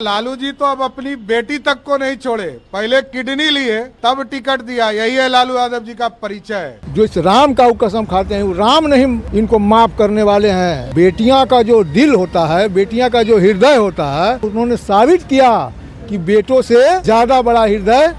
लालू जी तो अब अपनी बेटी तक को नहीं छोड़े, पहले किडनी लिए तब टिकट दिया। यही है लालू यादव जी का परिचय। जो इस राम का कसम खाते हैं, वो राम नहीं इनको माफ करने वाले हैं। बेटियां का जो दिल होता है, बेटियां का जो हृदय होता है, उन्होंने साबित किया कि बेटों से ज्यादा बड़ा हृदय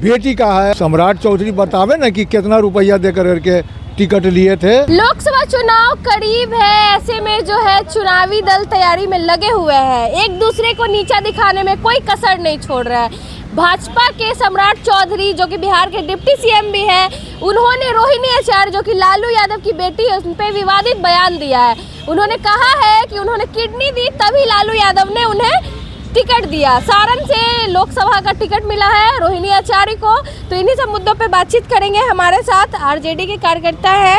बेटी का है। सम्राट चौधरी बतावे न कि कितना रुपया देकर करके टिकट लिए थे। लोकसभा चुनाव करीब है, ऐसे में जो है चुनावी दल तैयारी में लगे हुए हैं। एक दूसरे को नीचा दिखाने में कोई कसर नहीं छोड़ रहा है। भाजपा के सम्राट चौधरी जो कि बिहार के डिप्टी सीएम भी हैं, उन्होंने रोहिणी आचार्य जो कि लालू यादव की बेटी है, उन पे विवादित बयान दिया है। उन्होंने कहा है कि उन्होंने किडनी दी तभी लालू यादव ने उन्हें टिकट दिया। सारण से लोकसभा का टिकट मिला है रोहिणी आचार्य को। तो इन्हीं सब मुद्दों पे बातचीत करेंगे। हमारे साथ आरजेडी के कार्यकर्ता है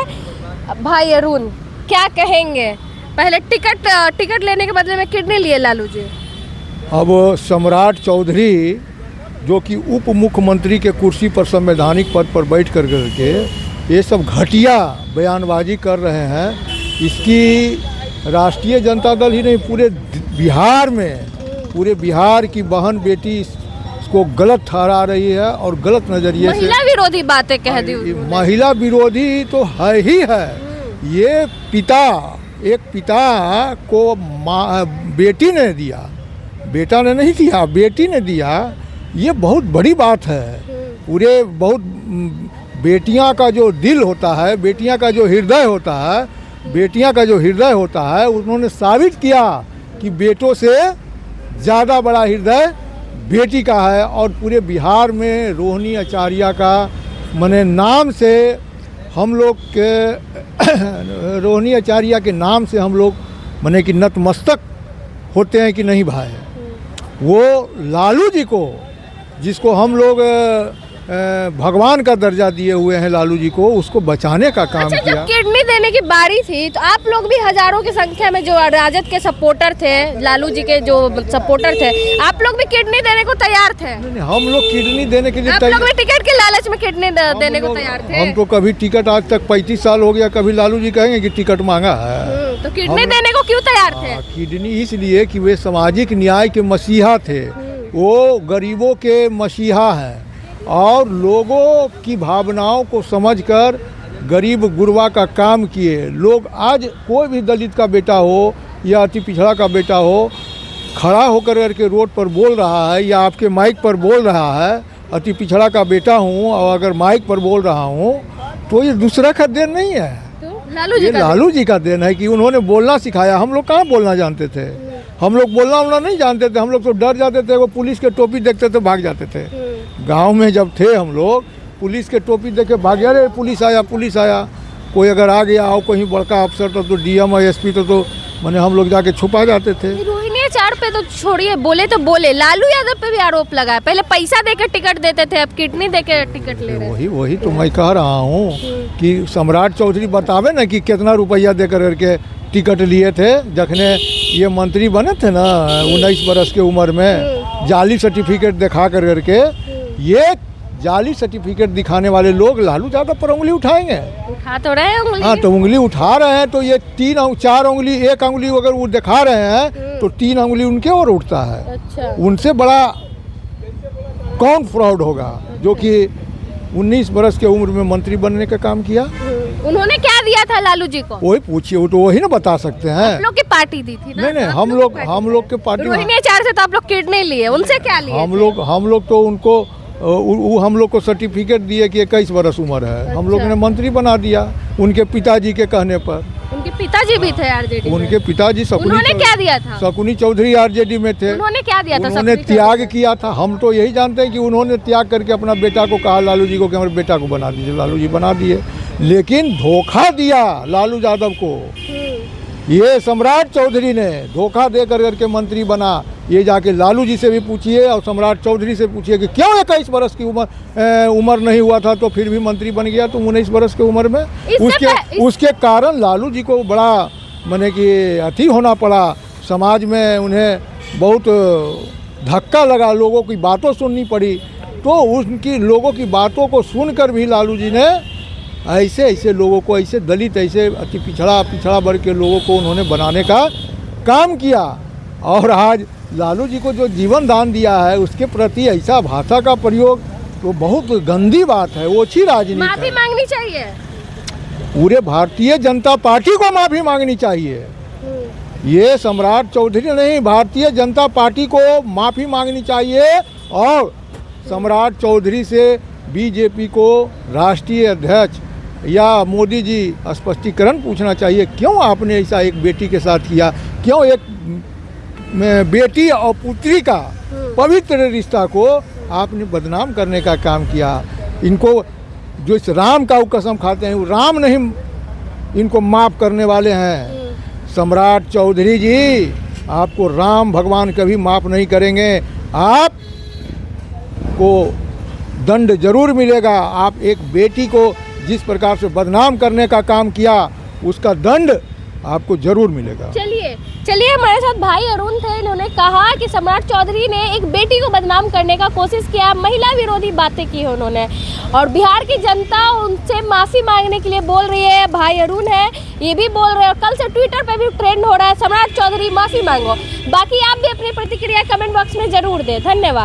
भाई अरुण। क्या कहेंगे, पहले टिकट लेने के बदले में किडनी लिए लालू जी। अब सम्राट चौधरी जो कि उप मुख्यमंत्री के कुर्सी पर संवैधानिक पद पर बैठ कर के ये सब घटिया बयानबाजी कर रहे हैं, इसकी राष्ट्रीय जनता दल ही नहीं पूरे बिहार की बहन बेटी इसको गलत ठहरा रही है और गलत नजरिए से महिला विरोधी बातें कह दी। महिला विरोधी तो है ही है। ये एक पिता को बेटी ने दिया, बेटा ने नहीं दिया, बेटी ने दिया। ये बहुत बड़ी बात है। पूरे बहुत बेटियां का जो दिल होता है, बेटियां का जो हृदय होता है, उन्होंने साबित किया कि बेटों से ज़्यादा बड़ा हृदय बेटी का है। और पूरे बिहार में रोहिणी आचार्य का मने नाम से हम लोग के रोहिणी आचार्य के नाम से हम लोग मने कि नतमस्तक होते हैं कि नहीं भाई। वो लालू जी को, जिसको हम लोग भगवान का दर्जा दिए हुए हैं, लालू जी को, उसको बचाने का काम किया। जब किडनी देने की बारी थी तो आप लोग भी हजारों की संख्या में जो राजद के सपोर्टर थे, लालू जी के जो सपोर्टर थे, आप लोग भी किडनी देने को तैयार थे। नहीं, हम लोग किडनी देने के लिए आप लोग भी टिकट के लालच में किडनी देने को तैयार थे। हम तो कभी टिकट, आज तक 35 साल हो गया, कभी लालू जी कहेंगे कि टिकट मांगा है। तो किडनी देने को क्यों तैयार थे? किडनी इसलिए कि वे सामाजिक न्याय के मसीहा थे। वो गरीबों के मसीहा हैं और लोगों की भावनाओं को समझकर गरीब गुरबा का काम किए। लोग आज कोई भी दलित का बेटा हो या अति पिछड़ा का बेटा हो, खड़ा होकर करके रोड पर बोल रहा है या आपके माइक पर बोल रहा है, अति पिछड़ा का बेटा हूँ, और अगर माइक पर बोल रहा हूँ, तो ये दूसरा का देन नहीं है। तो लालू जी का देन है कि उन्होंने बोलना सिखाया। हम लोग कहाँ बोलना जानते थे, हम लोग बोलना नहीं जानते थे। हम लोग तो डर जाते थे, वो पुलिस के टोपी देखते थे भाग जाते थे। गांव में जब थे हम लोग, पुलिस के टोपी देखे भाग गया, अरे पुलिस आया। कोई अगर आ गया और कहीं बड़का अफसर तो डीएम और एसपी तो मैंने हम लोग जाके छुपा जाते थे। रोहिणी आचार्य पे तो छोड़िए, बोले लालू यादव पे भी आरोप लगा है। पहले पैसा देकर टिकट देते थे, अब किडनी देकर टिकट ले रहे हैं। वही तो मैं कह रहा हूँ कि सम्राट चौधरी बतावे ना कि कितना रुपया देकर करके टिकट लिए थे। जखने ये मंत्री बने थे ना 19 बरस के उम्र में, जाली सर्टिफिकेट दिखा करके, ये जाली सर्टिफिकेट दिखाने वाले लोग लालू यादव पर उंगली उठाएंगे। उठा तो रहे हैं उंगली। हाँ, तो उंगली उठा रहे हैं, तो ये 4 उंगली, एक उंगली अगर वो दिखा रहे हैं तो 3 उंगली उनके और उठता है। अच्छा। उनसे बड़ा कौन फ्रॉड होगा जो कि 19 बरस के उम्र में मंत्री बनने का काम किया? उन्होंने क्या दिया था लालू जी को? वही पूछिए, वो तो वही ना बता सकते हैं। आप लोग की पार्टी दी थी ना? नहीं, हम लोग के पार्टी। रोहिणी आचार्य से तो आप लोग किडनी लिए, उनसे क्या लिए? हम लोग तो उनको हम लोग को सर्टिफिकेट दिए कि 21 बरस उम्र है। अच्छा। हम लोग ने मंत्री बना दिया उनके पिताजी के कहने पर। उनके पिताजी भी थे आरजेडी में? उनके पिताजी उन्होंने क्या दिया था? शकुनी चौधरी आरजेडी में थे। उन्होंने क्या दिया था? उन्होंने त्याग किया था। हम तो यही जानते हैं कि उन्होंने त्याग करके अपना बेटा को कहा लालू जी को कि हमारे बेटा को बना दीजिए। लालू जी बना दिए, लेकिन धोखा दिया लालू यादव को। ये सम्राट चौधरी ने धोखा दे करके मंत्री बना। ये जाके लालू जी से भी पूछिए और सम्राट चौधरी से पूछिए कि क्यों 21 बरस की उम्र नहीं हुआ था तो फिर भी मंत्री बन गया तुम 19 बरस के उम्र में। उसके कारण लालू जी को बड़ा माने कि अति होना पड़ा। समाज में उन्हें बहुत धक्का लगा, लोगों की बातों सुननी पड़ी। तो उनकी लोगों की बातों को सुनकर भी लालू जी ने ऐसे लोगों को, ऐसे दलित, ऐसे अति पिछड़ा वर्ग के लोगों को उन्होंने बनाने का काम किया। और आज लालू जी को जो जीवन दान दिया है उसके प्रति ऐसा भाषा का प्रयोग तो बहुत गंदी बात है, ओछी राजनीति माफी है। मांगनी चाहिए। पूरे भारतीय जनता पार्टी को माफ़ी मांगनी चाहिए। ये सम्राट चौधरी नहीं, भारतीय जनता पार्टी को माफ़ी मांगनी चाहिए और सम्राट चौधरी से बीजेपी को राष्ट्रीय अध्यक्ष या मोदी जी स्पष्टीकरण पूछना चाहिए, क्यों आपने ऐसा एक बेटी के साथ किया, क्यों एक बेटी और पुत्री का पवित्र रिश्ता को आपने बदनाम करने का काम किया। इनको जो इस राम का वो कसम खाते हैं, वो राम नहीं इनको माफ़ करने वाले हैं। सम्राट चौधरी जी, आपको राम भगवान कभी माफ़ नहीं करेंगे, आपको दंड जरूर मिलेगा। आप एक बेटी को जिस प्रकार से बदनाम करने का काम किया उसका दंड आपको जरूर मिलेगा। चलिए हमारे साथ भाई अरुण थे, इन्होंने कहा कि सम्राट चौधरी ने एक बेटी को बदनाम करने का कोशिश किया, महिला विरोधी बातें की है उन्होंने, और बिहार की जनता उनसे माफ़ी मांगने के लिए बोल रही है। भाई अरुण है, ये भी बोल रहे हैं, कल से ट्विटर पे भी ट्रेंड हो रहा है, सम्राट चौधरी माफ़ी मांगो। बाकी आप भी अपनी प्रतिक्रिया कमेंट बॉक्स में ज़रूर दें। धन्यवाद।